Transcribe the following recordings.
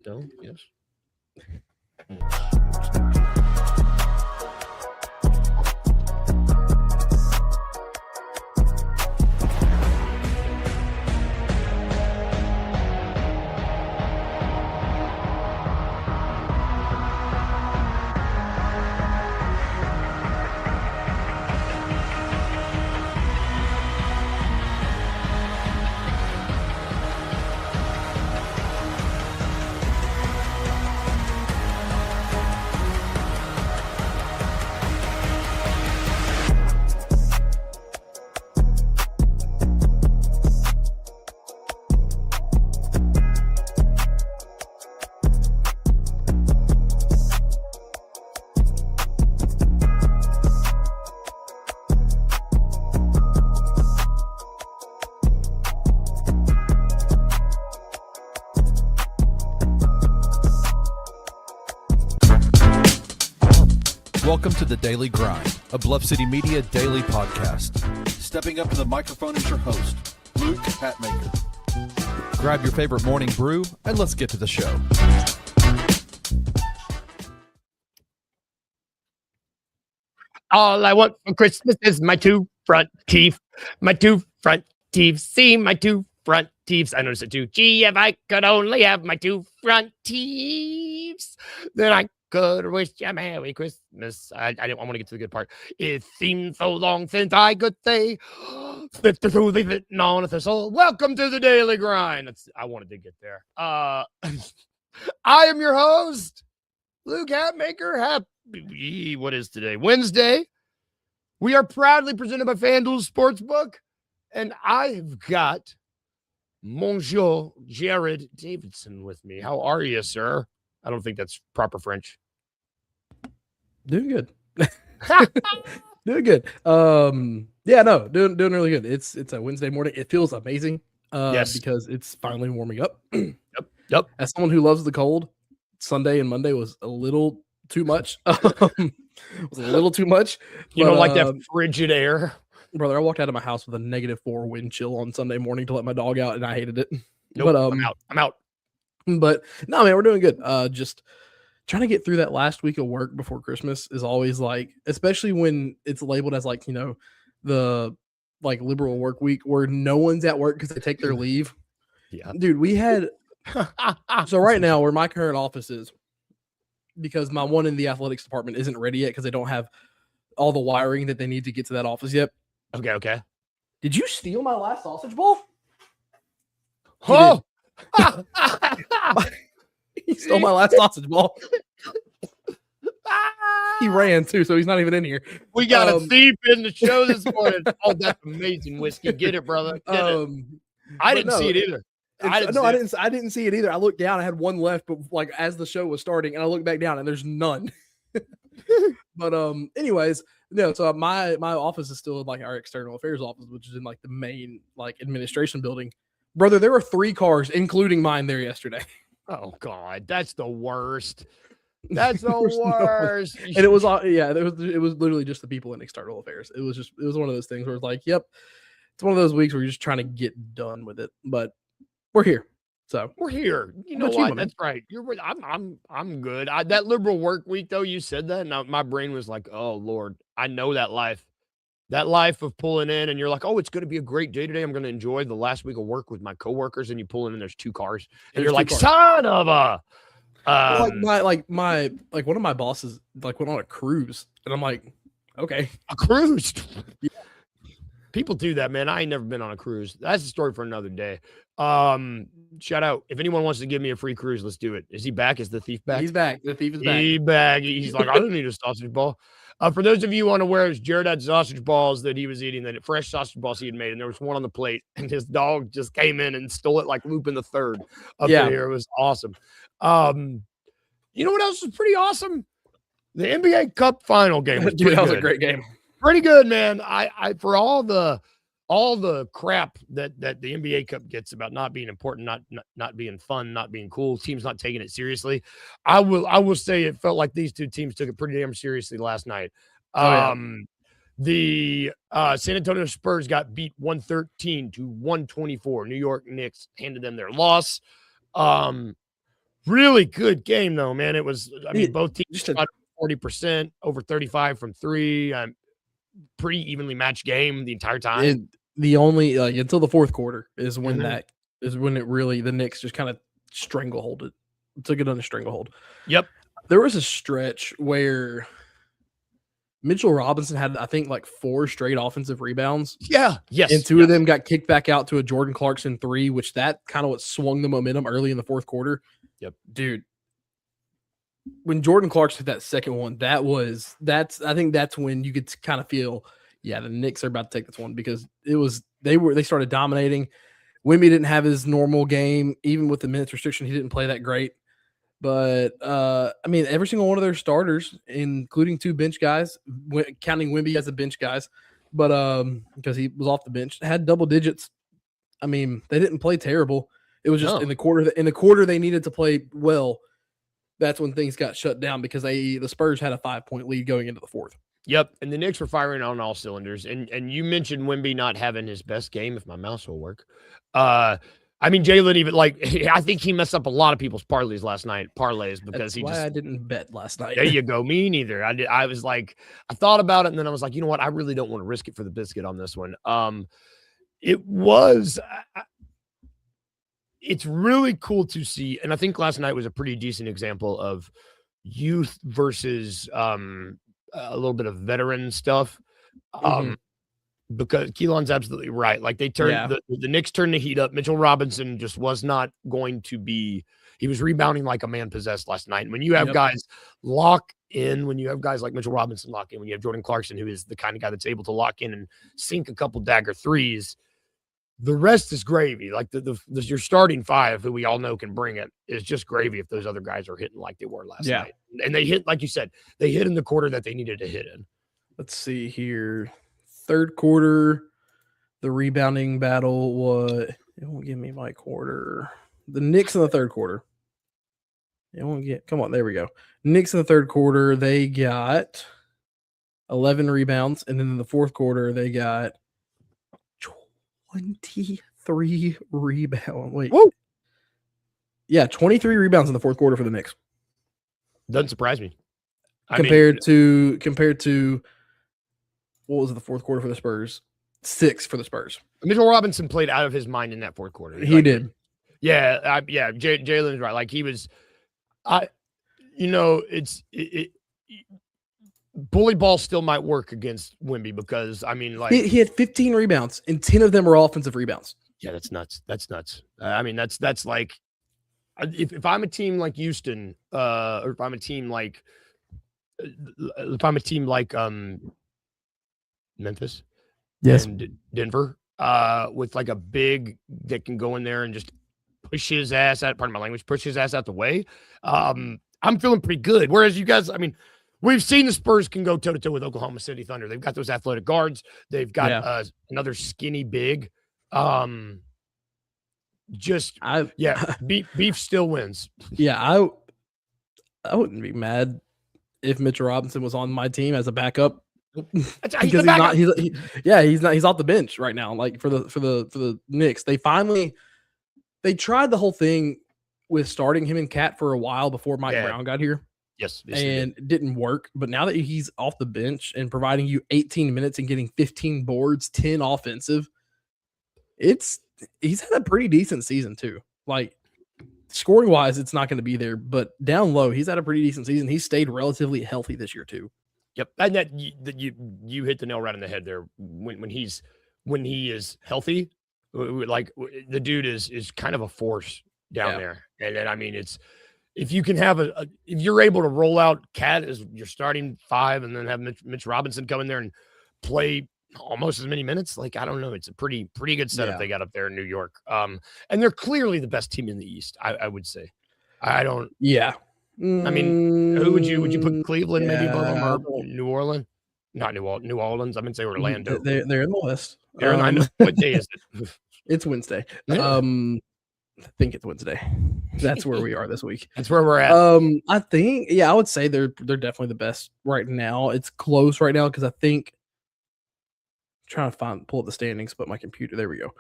No? Yes. Welcome to The Daily Grind, a Bluff City Media daily podcast. Stepping up to the microphone is your host, Luke Hatmaker. Grab your favorite morning brew, and let's get to the show. All I want for Christmas is my two front teeth. My two front teeth. See my two front teeth. I noticed it too. Gee, if I could only have my two front teeth, then I could wish you a Merry Christmas. I want to get to the good part. It seems so long since I could say, "Flip the truth, leave it on with us all." Welcome to the Daily Grind. I wanted to get there. I am your host, Luke Hatmaker. Happy, what is today? Wednesday. We are proudly presented by FanDuel Sportsbook, and I've got Monsieur Jared Davidson with me. How are you, sir? I don't think that's proper French. Doing good. Doing good. Doing really good. It's a Wednesday morning. It feels amazing. Yes. Because it's finally warming up. Yep. As someone who loves the cold, Sunday and Monday was a little too much. You don't like that frigid air? Brother, I walked out of my house with a -4 wind chill on Sunday morning to let my dog out, and I hated it. Nope, But I'm out. But no, man, we're doing good. Just trying to get through that last week of work before Christmas is always like, especially when it's labeled as like, the like liberal work week where no one's at work because they take their leave. Yeah. Dude, we had so right now where my current office is, because my one in the athletics department isn't ready yet because they don't have all the wiring that they need to get to that office yet. Okay. Did you steal my last sausage ball? Oh! He stole my last sausage ball. He ran too, so he's not even in here. We got a thief in the show this morning. Oh, that's amazing, Whiskey. Get it, brother. Get it. I didn't see it either. I didn't see it either. I looked down. I had one left, but like as the show was starting, and I looked back down, and there's none. But anyways, no. So my office is still in like our external affairs office, which is in like the main like administration building. Brother, there were 3 cars, including mine, there yesterday. Oh God, that's the worst. That's the worst. And it was it was literally just the people in external affairs. It was one of those things where it's like, yep, it's one of those weeks where you're just trying to get done with it. But we're here. So we're here. You know what? That's right. I'm good. That liberal work week though, you said that, and my brain was like, oh Lord, I know that life. That life of pulling in and you're like, oh, it's going to be a great day today. I'm going to enjoy the last week of work with my coworkers. And you pull in and there's 2 cars and you're like, son of a. One of my bosses like went on a cruise and I'm like, okay, a cruise. Yeah. People do that, man. I ain't never been on a cruise. That's a story for another day. Shout out. If anyone wants to give me a free cruise, let's do it. Is he back? Is the thief back? He's back. The thief is back. He's back. He's like, I don't need a sausage ball. For those of you unaware, Jared had sausage balls that he was eating, that fresh sausage balls he had made, and there was one on the plate, and his dog just came in and stole it like Lupin the Third up here. It was awesome. You know what else was pretty awesome? The NBA Cup final game. Dude, that was a great game. Pretty good, man. I for all the crap that the NBA Cup gets about not being important, not being fun, not being cool, teams not taking it seriously. I will say it felt like these 2 teams took it pretty damn seriously last night. The San Antonio Spurs got beat 113-124. New York Knicks handed them their loss. Really good game, though, man. It was, I mean, both teams just shot 40%, over 35 from three. Pretty evenly matched game the entire time. the only until the fourth quarter is when Mhm. it really the Knicks just kind of stranglehold it. Took it on a stranglehold. Yep. There was a stretch where Mitchell Robinson had, I think, like 4 straight offensive rebounds. Yeah. Yes. And 2 of them got kicked back out to a Jordan Clarkson 3, which that kind of what swung the momentum early in the fourth quarter. Yep. Dude, when Jordan Clarkson hit that second one, I think that's when you could kind of feel, yeah, the Knicks are about to take this one, because they started dominating. Wemby didn't have his normal game. Even with the minutes restriction, he didn't play that great. But I mean, every single one of their starters, including 2 bench guys, counting Wemby as a bench guys, but because he was off the bench, had double digits. I mean, they didn't play terrible. It was just in the quarter they needed to play well. That's when things got shut down, because the Spurs had a 5-point lead going into the fourth. Yep, and the Knicks were firing on all cylinders. And you mentioned Wemby not having his best game, if my mouse will work. I mean, Jalen even I think he messed up a lot of people's parlays last night. Because That's why I didn't bet last night. There you go. Me neither. I was like, I thought about it, and then I was like, you know what? I really don't want to risk it for the biscuit on this one. It's really cool to see, and I think last night was a pretty decent example of youth versus a little bit of veteran stuff. Because Keelan's absolutely right. Like, they turned the Knicks turned the heat up. Mitchell Robinson just was not going to be. He was rebounding like a man possessed last night. And when you have guys lock in, when you have guys like Mitchell Robinson lock in, when you have Jordan Clarkson, who is the kind of guy that's able to lock in and sink a couple dagger threes, the rest is gravy. Like your starting 5, who we all know can bring it, is just gravy if those other guys are hitting like they were last night. And they hit, like you said, they hit in the quarter that they needed to hit in. Let's see here. Third quarter, the rebounding battle was, it won't give me my quarter. The Knicks in the third quarter. It won't get, come on, there we go. Knicks in the third quarter, they got 11 rebounds. And then in the fourth quarter, they got 23 rebounds. Wait. Woo! Yeah, 23 rebounds in the fourth quarter for the Knicks. Doesn't surprise me. Compared to what was the fourth quarter for the Spurs? 6 for the Spurs. Mitchell Robinson played out of his mind in that fourth quarter. He did. Yeah. Jalen's right. Like, he was, bully ball still might work against Wemby, because I mean, like, he had 15 rebounds and 10 of them were offensive rebounds. Yeah, that's nuts. I mean, that's like, if I'm a team like Houston, or if I'm a team like Memphis, and Denver, with like a big that can go in there and just push his ass out. Pardon my language. Push his ass out the way. I'm feeling pretty good. Whereas you guys, I mean, we've seen the Spurs can go toe to toe with Oklahoma City Thunder. They've got those athletic guards. They've got another skinny big. Beef still wins. Yeah, I wouldn't be mad if Mitchell Robinson was on my team as a backup. Because he's off the bench right now. Like, for the Knicks, they tried the whole thing with starting him and Cat for a while before Mike Brown got here. Yes, and it didn't work. But now that he's off the bench and providing you 18 minutes and getting 15 boards, 10 offensive, he's had a pretty decent season too. Like, scoring wise, it's not going to be there, but down low, he's had a pretty decent season. He's stayed relatively healthy this year too. Yep, and that you hit the nail right on the head there. When he is healthy, like, the dude is kind of a force down there. And then, I mean, it's, if you can have if you're able to roll out Cat as your starting 5 and then have Mitch Robinson come in there and play almost as many minutes, like, I don't know, it's a pretty good setup they got up there in New York. And they're clearly the best team in the East, I would say. I don't. Yeah. I mean, who would you put? Cleveland, maybe above them, or New Orleans? Not New Orleans. I mean, say Orlando. They're in the West. What day is it? It's Wednesday. Yeah. I think it's Wednesday. That's where we are this week. That's where we're at. I think, I would say they're definitely the best right now. It's close right now, because I think, I'm trying to pull up the standings, but my computer, there we go.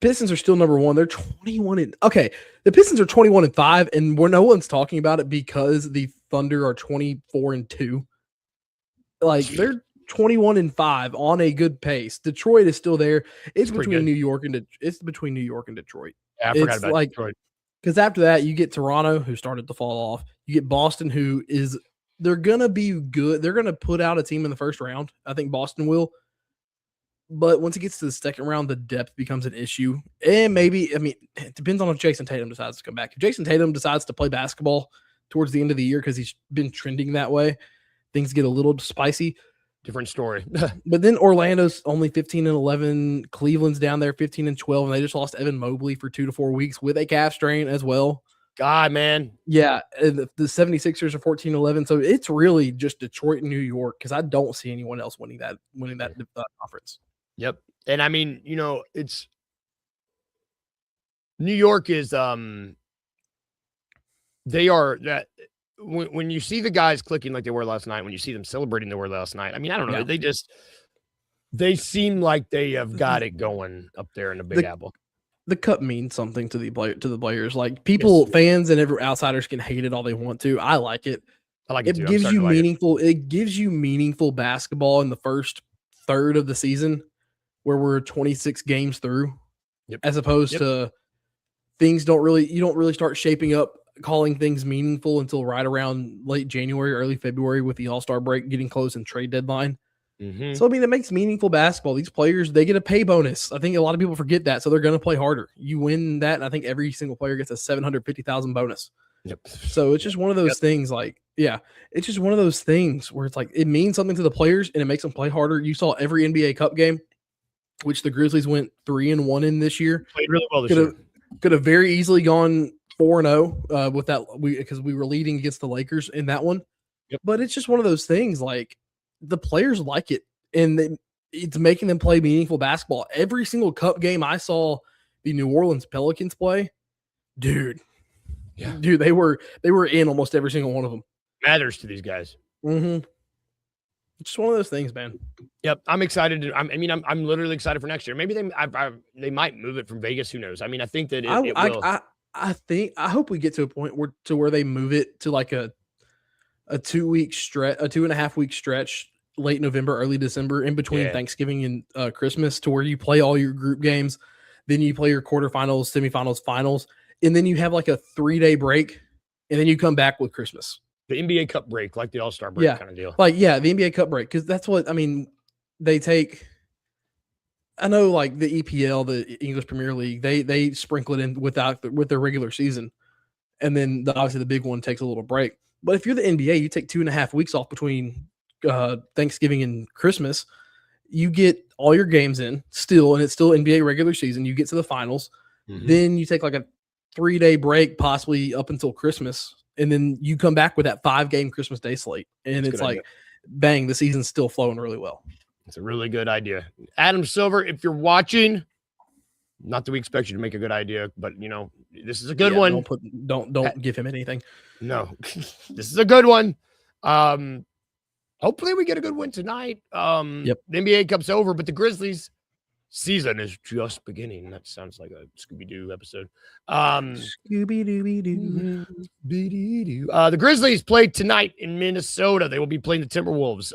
Pistons are still number one. They're 21 okay. The Pistons are 21-5, and no one's talking about it because the Thunder are 24-2. Like they're 21-5 on a good pace. Detroit is still there. It's between New York and Detroit. Yeah, I forgot about Detroit. Because after that, you get Toronto, who started to fall off. You get Boston, they're gonna be good. They're gonna put out a team in the first round. I think Boston will. But once it gets to the second round, the depth becomes an issue. And maybe, it depends on if Jason Tatum decides to come back. If Jason Tatum decides to play basketball towards the end of the year because he's been trending that way, things get a little spicy. Different story. But then Orlando's only 15-11. Cleveland's down there 15-12, and they just lost Evan Mobley for 2 to 4 weeks with a calf strain as well. God, man. Yeah, the 76ers are 14-11. So it's really just Detroit and New York because I don't see anyone else winning that conference. Yep. And I mean, it's New York is they are that when you see the guys clicking like they were last night, when you see them celebrating they were last night, I mean, I don't know. Yeah. They seem like they have got it going up there in the Big Apple. The cup means something to the players. Like people, fans, and every outsiders can hate it all they want to. I like it. I like it too. It gives you meaningful. It gives you meaningful basketball in the first third of the season, where we're 26 games through, as opposed to things you don't really start shaping up, calling things meaningful until right around late January, early February with the All-Star break getting close and trade deadline. Mm-hmm. So, it makes meaningful basketball. These players, they get a pay bonus. I think a lot of people forget that, so they're going to play harder. You win that, and I think every single player gets a $750,000 bonus. Yep. So it's just one of those things it's just one of those things where it's like it means something to the players and it makes them play harder. You saw every NBA Cup game, which the Grizzlies went 3-1 in this year. Played really well this year. Could have very easily gone 4-0 with that because we were leading against the Lakers in that one. Yep. But it's just one of those things like the players like it and it's making them play meaningful basketball. Every single Cup game I saw the New Orleans Pelicans play, dude, they were in almost every single one of them. Matters to these guys. Mm-hmm. It's just one of those things, man. Yep, I'm excited. I'm literally excited for next year. Maybe they might move it from Vegas. Who knows? I mean, I think that it will. I hope we get to a point where they move it to like a 2-week stretch, a 2.5 week stretch, late November, early December, in between Thanksgiving and Christmas, to where you play all your group games, then you play your quarterfinals, semifinals, finals, and then you have like a 3-day break, and then you come back with Christmas. The NBA Cup break, like the All-Star break kind of deal. The NBA Cup break, because that's what they take. I know, like the EPL, the English Premier League, they sprinkle it in with their regular season, and then obviously the big one takes a little break. But if you're the NBA, you take 2.5 weeks off between Thanksgiving and Christmas. You get all your games in still, and it's still NBA regular season. You get to the finals, then you take like a 3-day break, possibly up until Christmas. And then you come back with that 5-game Christmas Day slate. And it's like, bang, the season's still flowing really well. It's a really good idea. Adam Silver, if you're watching, not that we expect you to make a good idea, but, this is a good one. Don't give him anything. No, this is a good one. Hopefully we get a good win tonight. The NBA Cup's over, but the Grizzlies season is just beginning. That sounds like a Scooby-Doo episode. Scooby-Dooby-Doo. The Grizzlies played tonight in Minnesota. They will be playing the Timberwolves.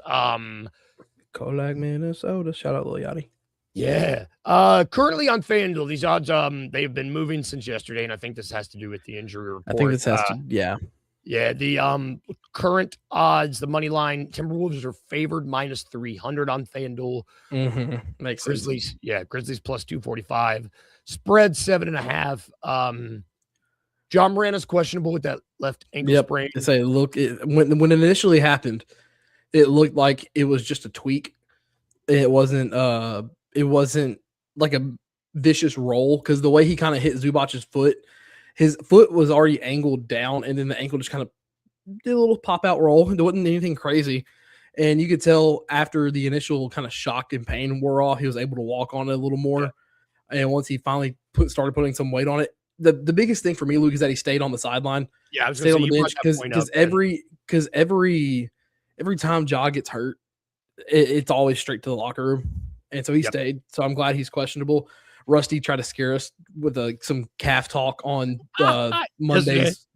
Colac, Minnesota. Shout out Lil Yachty. Yeah. Currently on FanDuel, these odds, they've been moving since yesterday, and I think this has to do with the injury report. I think this has to, Yeah, the current odds, the money line, Timberwolves are favored -300 on FanDuel. Makes Grizzlies, sense. yeah, Grizzlies +245. Spread 7.5. John Moran is questionable with that left ankle sprain. When it initially happened, it looked like it was just a tweak. It wasn't like a vicious roll, because the way he kind of hit Zubac's foot, his foot was already angled down, and then the ankle just kind of did a little pop-out roll. It wasn't anything crazy. And you could tell after the initial kind of shock and pain wore off, he was able to walk on it a little more. Yeah. And once he finally started putting some weight on it, the biggest thing for me, Luke, is that he stayed on the sideline. Yeah, I was stayed on the bench, because every time Ja gets hurt, it's always straight to the locker room. And so he stayed. So I'm glad he's questionable. Rusty tried to scare us with some calf talk on Mondays.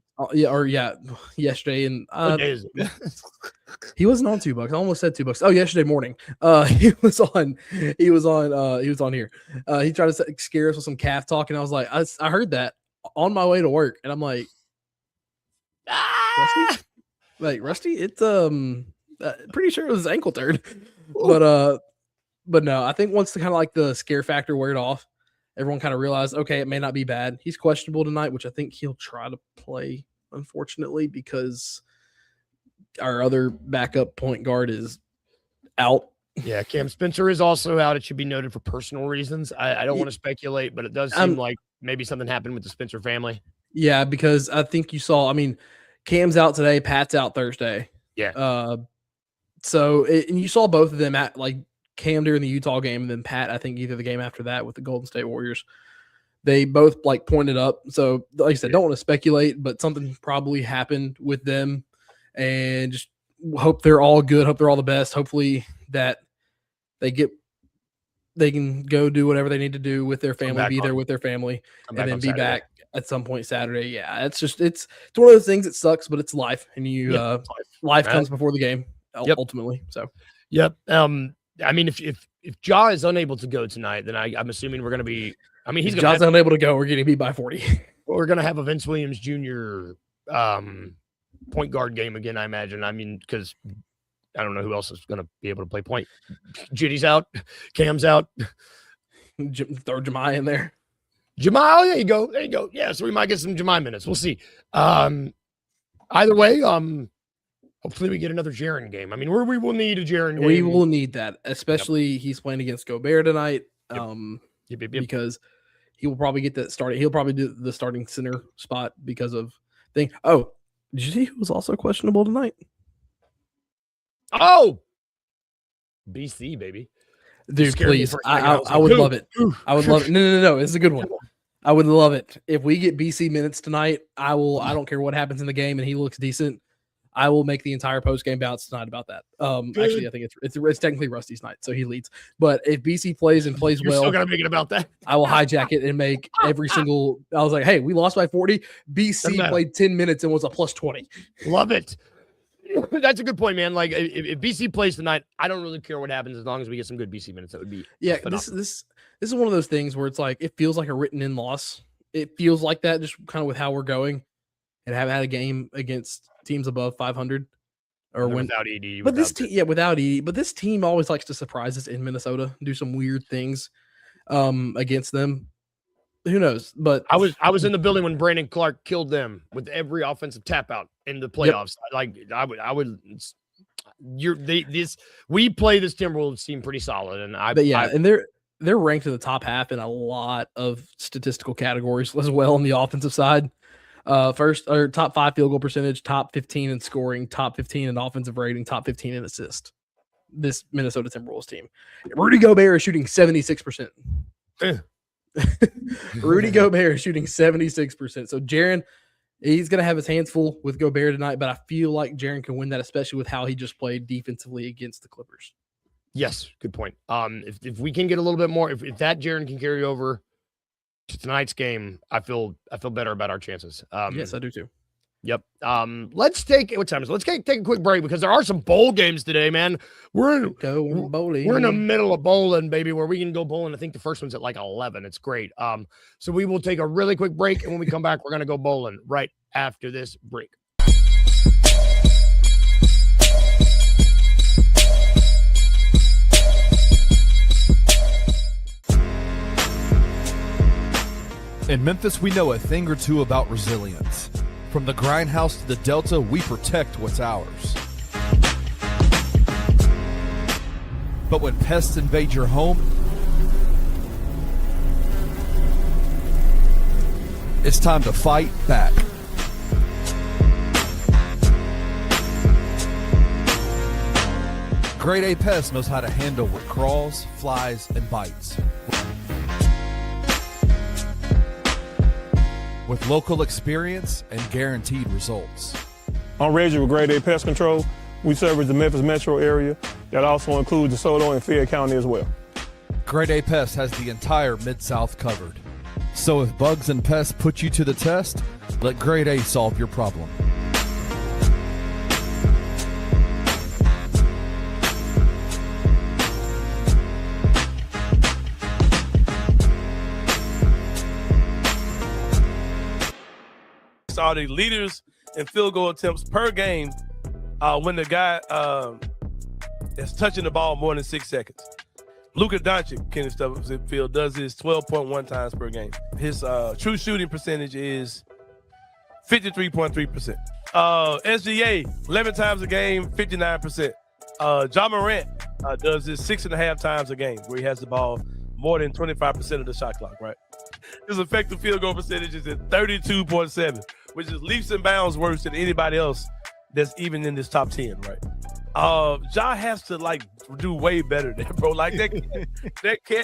Yesterday, and What day is it? he wasn't on $2. I almost said $2. Oh, yesterday morning. He was on here. He tried to scare us with some calf talk, and I was like, I heard that on my way to work, and I'm like, Rusty? Like, Rusty, it's pretty sure it was his ankle turn. But no, I think once the kind of like the scare factor wore off, everyone kind of realized, okay, it may not be bad. He's questionable tonight, which I think he'll try to play, unfortunately, because our other backup point guard is out. Yeah, Cam Spencer is also out. It should be noted for personal reasons. I don't want to speculate, but it does seem like maybe something happened with the Spencer family. Yeah, because I think you saw, I mean, Cam's out today, Pat's out Thursday. Yeah. And you saw both of them at like Cam during the Utah game, and then Pat, I think either the game after that with the Golden State Warriors. They both like pointed up. So like I said, don't want to speculate, but something probably happened with them, and just hope they're all good. Hope they're all the best. Hopefully that they can go do whatever they need to do with their family, be there with their family, and then be back at some point Saturday. Yeah, it's one of those things that sucks, but it's life, and life comes before the game ultimately. So, yep. I mean, if Ja is unable to go tonight, then I'm assuming we're going to be. I mean, Ja's unable to go. We're going to be by 40. We're going to have a Vince Williams Jr. Point guard game again, I imagine. I mean, because I don't know who else is going to be able to play point. Jitty's out. Cam's out. Throw Jemai in there. Jemai, there you go. Yeah, so we might get some Jemai minutes. We'll see. Either way, hopefully we get another Jaren game. I mean, we will need a Jaren game. We will need that, especially he's playing against Gobert tonight. Because he will probably get that started. He'll probably do the starting center spot because of thing. Oh, did you see who was also questionable tonight? Oh, BC, baby. Dude, please. I would love it. I would love it. No. It's a good one. I would love it. If we get BC minutes tonight, I don't care what happens in the game and he looks decent. I will make the entire post-game bounce tonight about that. Actually, I think it's technically Rusty's night, so he leads. But if BC plays and plays well, still gotta make it about that. I will hijack it and make every single. I was like, hey, we lost by 40. BC played 10 minutes and was a plus 20. Love it. That's a good point, man. Like if BC plays tonight, I don't really care what happens as long as we get some good BC minutes. That would be phenomenal. This is one of those things where it's like it feels like a written-in loss. It feels like that just kind of with how we're going, and haven't had a game against teams above 500 or without ED. Without ED. But this team always likes to surprise us in Minnesota, do some weird things against them. Who knows? But I was in the building when Brandon Clark killed them with every offensive tap out in the playoffs. We play this Timberwolves team pretty solid, and they're ranked in the top half in a lot of statistical categories as well on the offensive side. First or top 5 field goal percentage, top 15 in scoring, top 15 in offensive rating, top 15 in assist. This Minnesota Timberwolves team. Rudy Gobert is shooting 76%. Rudy Gobert is shooting 76%. So Jaren, he's going to have his hands full with Gobert tonight, but I feel like Jaren can win that, especially with how he just played defensively against the Clippers. Yes, good point. If we can get a little bit more, if that Jaren can carry over to tonight's game, I feel better about our chances. Yes, I do too. Yep. Let's take what time is it? Let's take a quick break because there are some bowl games today, man. We're in the middle of bowling, baby, where we can go bowling. I think the first one's at like 11. It's great. So we will take a really quick break, and when we come back, we're gonna go bowling right after this break. In Memphis, we know a thing or two about resilience. From the grindhouse to the Delta, we protect what's ours. But when pests invade your home, it's time to fight back. Grade A Pest knows how to handle what crawls, flies, and bites. With local experience and guaranteed results. I'm Reggie with Grade A Pest Control. We service the Memphis metro area. That also includes DeSoto and Fayette County as well. Grade A Pest has the entire Mid-South covered. So if bugs and pests put you to the test, let Grade A solve your problem. Are the leaders in field goal attempts per game when the guy is touching the ball more than 6 seconds. Luka Doncic, Kenny Stubbsfield, does this 12.1 times per game. His true shooting percentage is 53.3%. SGA, 11 times a game, 59%. Ja Morant does this 6.5 times a game, where he has the ball more than 25% of the shot clock, right? His effective field goal percentage is at 32.7, which is leaps and bounds worse than anybody else that's even in this top 10, right? Ja has to do way better than bro. Like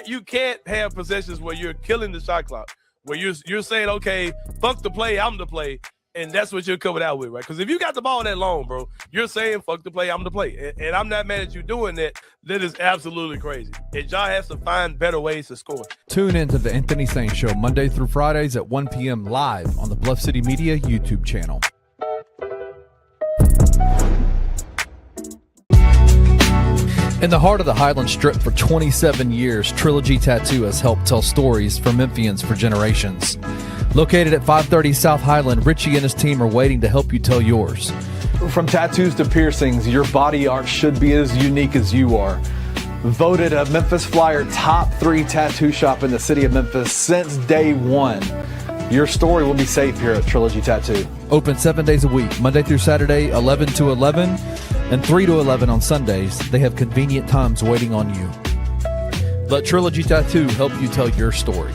you can't have possessions where you're killing the shot clock, where you're saying, okay, fuck the play, I'm the play, and that's what you're coming out with, right? Because if you got the ball that long, bro, you're saying fuck the play, I'm the play, and I'm not mad at you doing that. That is absolutely crazy. And Ja has to find better ways to score. Tune in to the Anthony Sain Show Monday through Fridays at 1 p.m. live on the Bluff City Media YouTube channel. In the heart of the Highland Strip for 27 years, Trilogy Tattoo has helped tell stories for Memphians for generations. Located at 530 South Highland, Richie and his team are waiting to help you tell yours. From tattoos to piercings, your body art should be as unique as you are. Voted a Memphis Flyer top 3 tattoo shop in the city of Memphis since day one. Your story will be safe here at Trilogy Tattoo. Open 7 days a week, Monday through Saturday, 11 to 11, and 3 to 11 on Sundays. They have convenient times waiting on you. Let Trilogy Tattoo help you tell your story.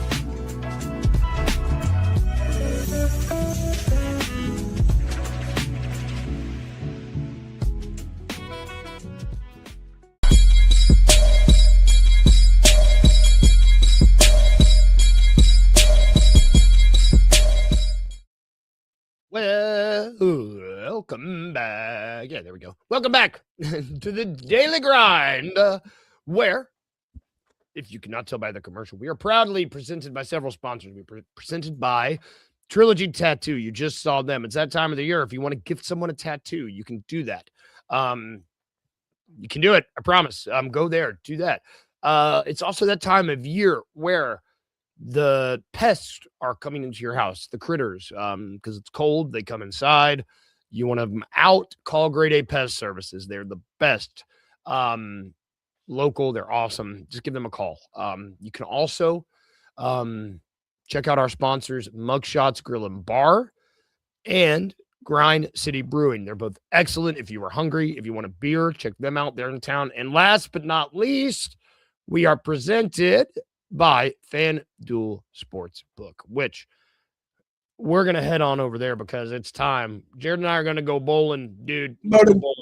Welcome back. Yeah, there we go. Welcome back to the Daily Grind, where, if you cannot tell by the commercial, we are proudly presented by several sponsors. We're presented by Trilogy Tattoo. You just saw them. It's that time of the year. If you want to gift someone a tattoo, you can do that. You can do it. I promise. Go there. Do that. It's also that time of year where the pests are coming into your house, the critters, because it's cold. They come inside. You want them out, call Grade A Pest Services. They're the best. Local, they're awesome. Just give them a call. You can also check out our sponsors, Mugshots Grill and Bar and Grind City Brewing. They're both excellent. If you are hungry, if you want a beer, check them out. They're in town. And last but not least, we are presented by FanDuel Sportsbook, which we're going to head on over there because it's time. Jared and I are going to go bowling, dude. Go bowling.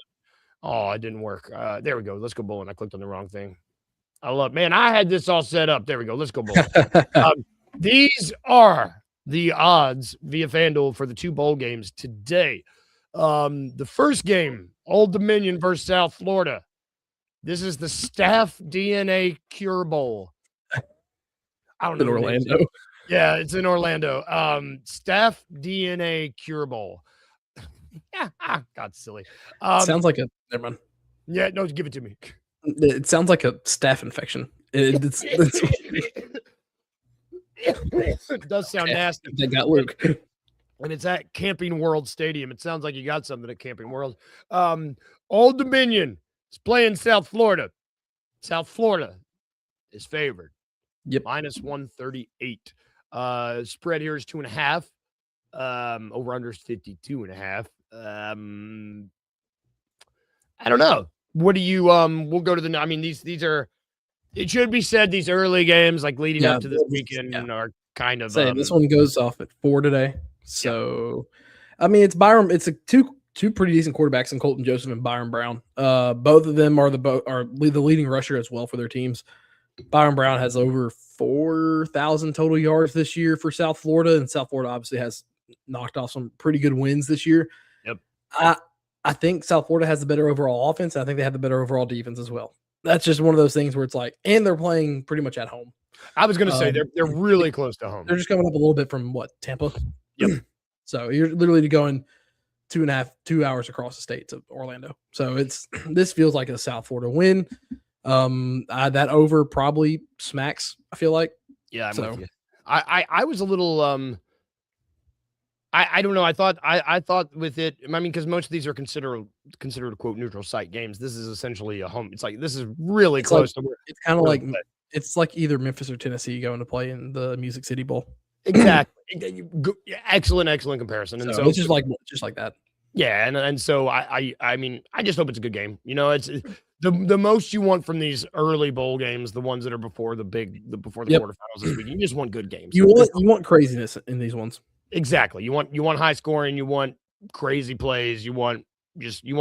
Oh, it didn't work. There we go. Let's go bowling. I clicked on the wrong thing. Man, I had this all set up. There we go. Let's go bowling. These are the odds via FanDuel for the 2 bowl games today. The first game, Old Dominion versus South Florida. This is the Staff DNA Cure Bowl. I don't know. In Orlando. Yeah, it's in Orlando. Staff DNA Cure Bowl. God, silly. Sounds like a. Never mind. Yeah, no, give it to me. It sounds like a staph infection. It does sound nasty. They got Luke. And it's at Camping World Stadium. It sounds like you got something at Camping World. Old Dominion is playing South Florida. South Florida is favored. Yep. Minus 138. Spread here is 2.5. Over under is 52.5. I don't know. What do you we'll go to the these are, it should be said, these early games like leading up to this weekend are kind of this one goes off at 4 today. So it's Byron, it's two pretty decent quarterbacks in Colton Joseph and Byron Brown. Both of them are the leading rusher as well for their teams. Byron Brown has over 4,000 total yards this year for South Florida, and South Florida obviously has knocked off some pretty good wins this year. Yep. I think South Florida has the better overall offense. And I think they have the better overall defense as well. that's just one of those things where it's like, and they're playing pretty much at home. I was going to say they're really close to home. They're just coming up a little bit from Tampa. Yep. So you're literally going 2 hours across the state to Orlando. So this feels like a South Florida win. That over probably smacks, I feel like. Yeah, I'm with you. I was a little I don't know. I thought with it, I mean, because most of these are considered quote neutral site games. This is essentially a home. It's like this is really close to where it's kind of like it's like either Memphis or Tennessee going to play in the Music City Bowl. Exactly. Excellent comparison. And so it's just like that. Yeah, and so I mean, I just hope it's a good game. You know, it's the most you want from these early bowl games, the ones that are before the quarterfinals this week. You just want good games. You want craziness in these ones. Exactly. You want high scoring, you want crazy plays, you want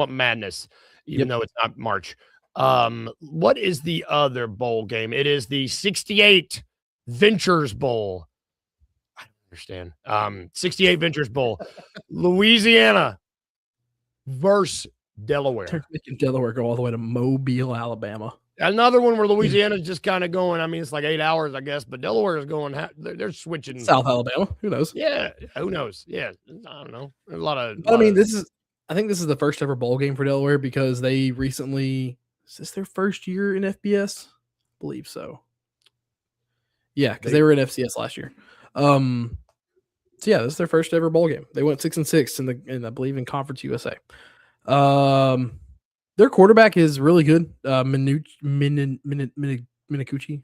madness, even though it's not March. What is the other bowl game? It is the 68 Ventures Bowl. I don't understand. 68 Ventures Bowl. Louisiana versus Delaware. They're making Delaware go all the way to Mobile, Alabama. Another one where Louisiana's just kind of going. I mean, it's like 8 hours, I guess, but Delaware is going. They're switching. South Alabama. Who knows? Yeah, who knows? Yeah, I don't know. A lot of. I think this is the first ever bowl game for Delaware because they recently. Is this their first year in FBS? I believe so. Yeah, because they were in FCS last year. So yeah, this is their first ever bowl game. They went 6-6 in I believe in Conference USA. Their quarterback is really good. Minicucci.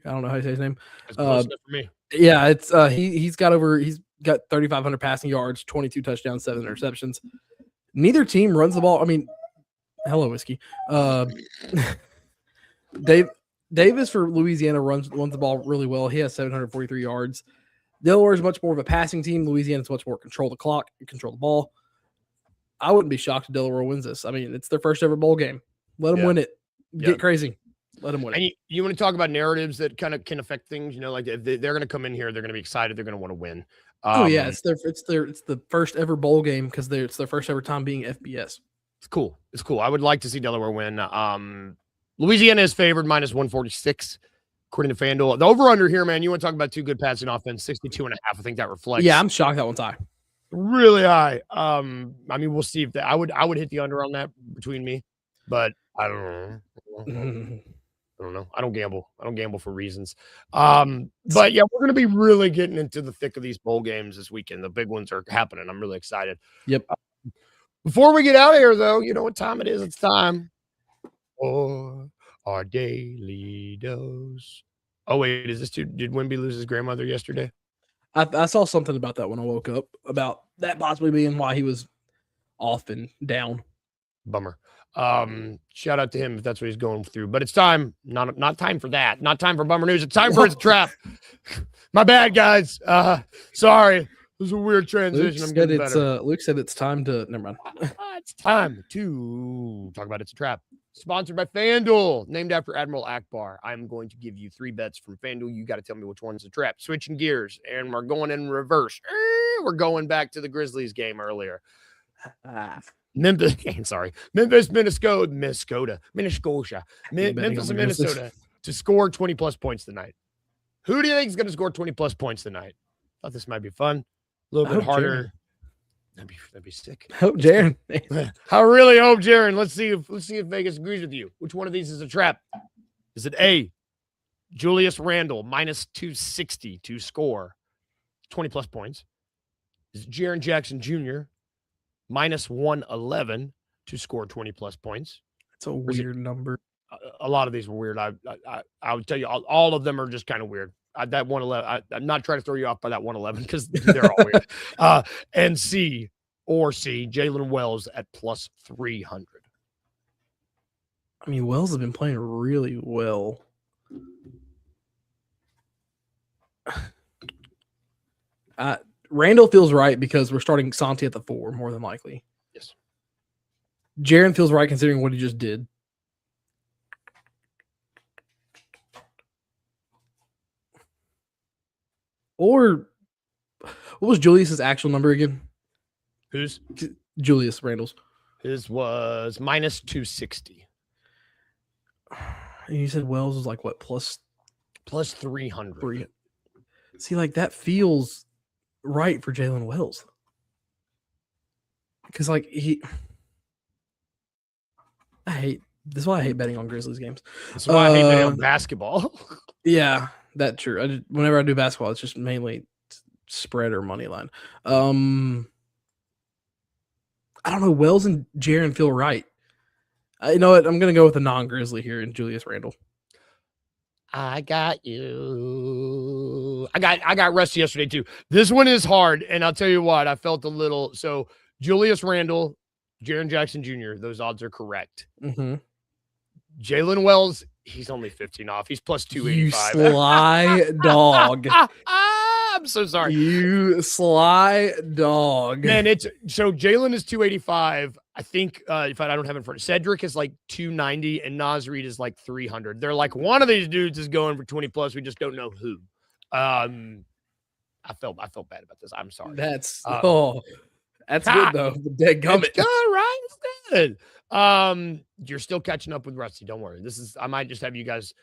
I don't know how you say his name. It's close enough for me. Yeah, it's he's got 3,500 passing yards, 22 touchdowns, 7 interceptions. Neither team runs the ball. I mean, hello, whiskey. Davis for Louisiana runs the ball really well. He has 743 yards. Delaware is much more of a passing team. Louisiana is much more control the clock and control the ball. I wouldn't be shocked if Delaware wins this. I mean, it's their first ever bowl game. Let them win it. Get crazy. Let them win it. And you want to talk about narratives that kind of can affect things. You know, like if they're going to come in here, they're going to be excited. They're going to want to win. It's the first ever bowl game because it's their first ever time being FBS. It's cool. I would like to see Delaware win. Louisiana is favored -146 according to FanDuel. The over under here, man. You want to talk about two good passing offense, 62.5. I think that reflects. Yeah, I'm shocked that one's high. Really high. I mean, we'll see if that. I would hit the under on that between me, but I don't know. I don't know. I don't gamble for reasons. But yeah, we're going to be really getting into the thick of these bowl games this weekend. The big ones are happening. I'm really excited. Yep. Before we get out of here, though, you know what time it is? It's time for our daily dose. Oh wait, is this did Wimby lose his grandmother yesterday? I saw something about that when I woke up about that possibly being why he was off and down. Bummer. Shout out to him if that's what he's going through. But it's time. Not time for that. Not time for bummer news. It's time for It's a Trap. My bad, guys. Sorry. It was a weird transition. I'm getting better. Luke said it's time to. Never mind. It's time to talk about It's a Trap. Sponsored by FanDuel, named after Admiral Akbar. I'm going to give you 3 bets from FanDuel. You got to tell me which one's a trap. Switching gears, and we're going in reverse. We're going back to the Grizzlies game earlier. Memphis, Minnesota to score 20-plus points tonight. Who do you think is going to score 20-plus points tonight? Thought this might be fun. A little bit harder. That'd be sick. Hope Jaron. I really hope Jaron. Let's see if Vegas agrees with you. Which one of these is a trap? Is it A, Julius Randle -260 to score 20-plus points? Is it Jaren Jackson Jr. -111 to score 20-plus points? It's a weird number. A lot of these were weird. I would tell you all of them are just kind of weird. That 111. I'm not trying to throw you off by that 111 because they're all weird. And C, Jalen Wells at +300. I mean, Wells has been playing really well. Randall feels right because we're starting Santi at the 4, more than likely. Yes. Jaren feels right considering what he just did. Or what was Julius's actual number again? Who's? Julius Randle's. His was -260. And you said Wells was like what plus 300. 3? See, like that feels right for Jalen Wells. Because like this is why I hate betting on Grizzlies games. That's why I hate betting on basketball. Yeah, that's true. Whenever I do basketball, it's just mainly spread or money line. I don't know. Wells and Jaren feel right. You know what? I'm gonna go with a non-Grizzly here in Julius Randle. I got you. I got Rusty yesterday too. This one is hard, and I'll tell you what. I felt a little. So Julius Randle, Jaren Jackson Jr. Those odds are correct. Mm-hmm. Jalen Wells, he's only 15 off. He's plus 285. You sly dog. I'm so sorry. You sly dog. Man, so Jalen is 285. I think if I don't have it in front, Cedric is like 290 and Naz Reid is like 300. They're like one of these dudes is going for 20 plus. We just don't know who. I felt bad about this. I'm sorry. That's good though. The dead gummit. It's good, right? It's good. You're still catching up with Rusty. Don't worry. I might just have you guys.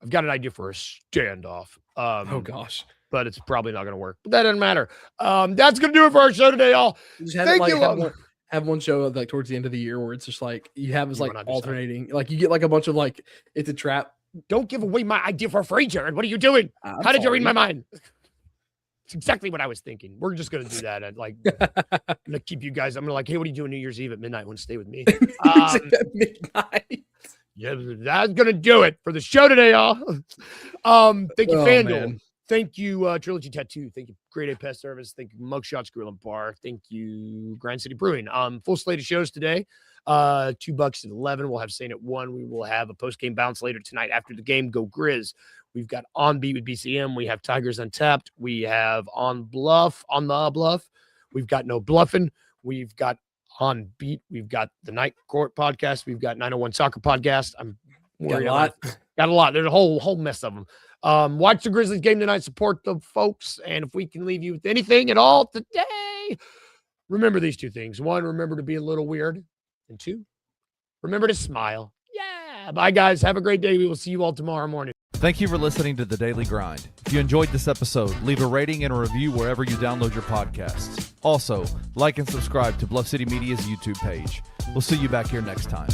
I've got an idea for a standoff. Oh gosh. But it's probably not going to work. But that doesn't matter. That's going to do it for our show today, y'all. Just have one show like towards the end of the year where it's just like you have is like alternating. Like you get like a bunch of like it's a trap. Don't give away my idea for free, Jared. What are you doing? How did you read my mind? It's exactly what I was thinking. We're just going to do that. I'm going to keep you guys. I'm going to like, hey, what are you doing New Year's Eve at midnight? Want to stay with me? At midnight. Yeah, that's going to do it for the show today, y'all. Thank you, FanDuel. Man. Thank you, Trilogy Tattoo. Thank you, Grade A Pest Service. Thank you, Mugshots Grill and Bar. Thank you, Grind City Brewing. Full slate of shows today. $2 at 11. We'll have Saint at 1. We will have a post-game bounce later tonight after the game. Go Grizz. We've got On Beat with BCM. We have Tigers Untapped. We have On the Bluff. We've got No Bluffing. We've got On Beat. We've got the Night Court podcast. We've got 901 Soccer podcast. Got a lot. Got a lot. There's a whole mess of them. Watch the Grizzlies game tonight. Support the folks. And if we can leave you with anything at all today, remember these 2 things. 1, remember to be a little weird. And 2, remember to smile. Yeah. Bye, guys. Have a great day. We will see you all tomorrow morning. Thank you for listening to The Daily Grind. If you enjoyed this episode, leave a rating and a review wherever you download your podcasts. Also, like and subscribe to Bluff City Media's YouTube page. We'll see you back here next time.